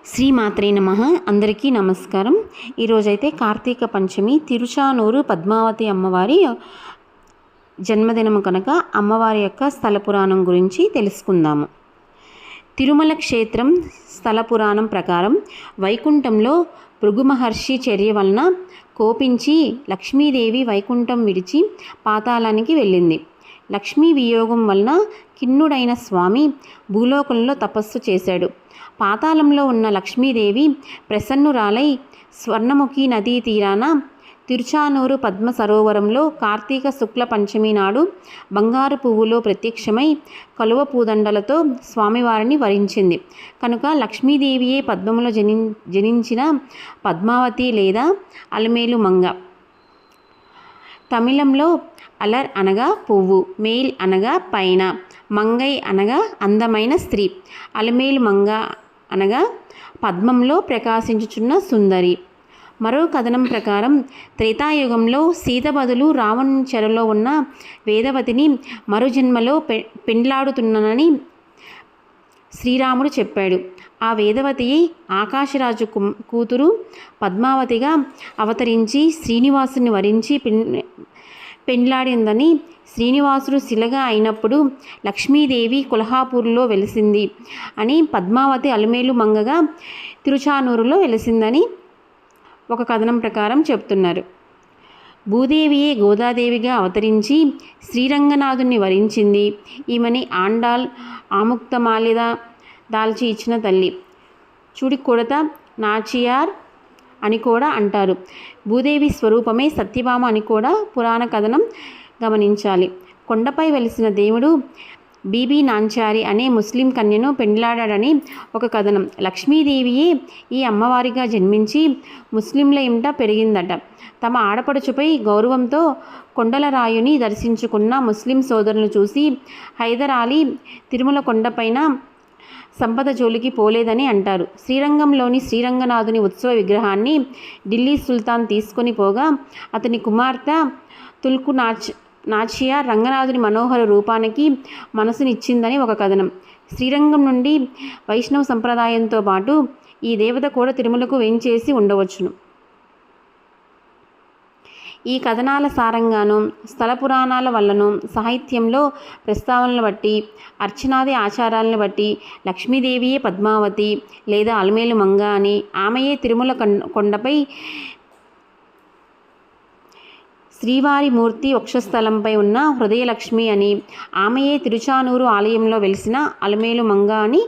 శ్రీమాత్రే నమః. అందరికీ నమస్కారం. ఈరోజైతే కార్తీక పంచమి, తిరుచానూరు పద్మావతి అమ్మవారి జన్మదినము కనుక అమ్మవారి యొక్క స్థల పురాణం గురించి తెలుసుకుందాము. తిరుమల క్షేత్రం స్థల పురాణం ప్రకారం వైకుంఠంలో భృగు మహర్షి చర్య వలన కోపించి లక్ష్మీదేవి వైకుంఠం విడిచి పాతాళానికి వెళ్ళింది. లక్ష్మీ వియోగం వలన కిన్నుడైన స్వామి భూలోకంలో తపస్సు చేశాడు. పాతాళంలో ఉన్న లక్ష్మీదేవి ప్రసన్నురాలై స్వర్ణముఖి నదీ తీరాన తిరుచానూరు పద్మ సరోవరంలో కార్తీక శుక్ల పంచమి నాడు బంగారు పువ్వులో ప్రత్యక్షమై కలువ పూదండలతో స్వామివారిని వరించింది. కనుక లక్ష్మీదేవియే పద్మములో జనించిన పద్మావతి లేదా అలమేలు మంగ. తమిళంలో అలర్ అనగా పువ్వు, మేల్ అనగా పైన, మంగై అనగా అందమైన స్త్రీ, అలమేలు మంగ అనగా పద్మంలో ప్రకాశించుచున్న సుందరి. మరో కథనం ప్రకారం త్రేతాయుగంలో సీత బదులు రావణుని చెరలో ఉన్న వేదవతిని మరుజన్మలో పెండ్లాడుతున్నానని శ్రీరాముడు చెప్పాడు. ఆ వేదవతి ఆకాశరాజు కూతురు పద్మావతిగా అవతరించి శ్రీనివాసుని వరించి పెండ్లాడిందని, శ్రీనివాసుడు శిలగా అయినప్పుడు లక్ష్మీదేవి కొల్హాపూర్లో వెలిసింది అని, పద్మావతి అలమేలు మంగగా తిరుచానూరులో వెలిసిందని ఒక కథనం ప్రకారం చెప్తున్నారు. భూదేవియే గోదాదేవిగా అవతరించి శ్రీరంగనాథుని వరించింది. ఈమెని ఆండాల్ ఆముక్తమాల్యద దాల్చి ఇచ్చిన తల్లి, చుడికొడత నాచియార్ అని కూడా అంటారు. భూదేవి స్వరూపమే సత్యభామ అని కూడా పురాణ కథనం గమనించాలి. కొండపై వెలిసిన దేవుడు బీబీ నాంచారి అనే ముస్లిం కన్యను పెండ్లాడాడని ఒక కథనం. లక్ష్మీదేవియే ఈ అమ్మవారిగా జన్మించి ముస్లింల ఇంట పెరిగిందట. తమ ఆడపడుచుపై గౌరవంతో కొండలరాయుని దర్శించుకున్న ముస్లిం సోదరులను చూసి హైదర్ అలీ తిరుమల కొండపైన సంపద జోలికి పోలేదని అంటారు. శ్రీరంగంలోని శ్రీరంగనాథుని ఉత్సవ విగ్రహాన్ని ఢిల్లీ సుల్తాన్ తీసుకొని పోగా అతని కుమార్తె తుల్కు నాచియా రంగనాథుని మనోహర రూపానికి మనసునిచ్చిందని ఒక కథనం. శ్రీరంగం నుండి వైష్ణవ సంప్రదాయంతో పాటు ఈ దేవత కూడా తిరుమలకు వేంచేసి ఉండవచ్చును. ఈ కథనాల సారంగాను, స్థల పురాణాల వల్లనూ, సాహిత్యంలో ప్రస్తావనలు బట్టి, అర్చనాది ఆచారాలను బట్టి లక్ష్మీదేవియే పద్మావతి లేదా అలమేలు మంగ అని, ఆమెయే తిరుమల కొండపై శ్రీవారి మూర్తి వక్షస్థలంపై ఉన్న హృదయలక్ష్మి అని, ఆమెయే తిరుచానూరు ఆలయంలో వెలిసిన అలమేలు మంగ అని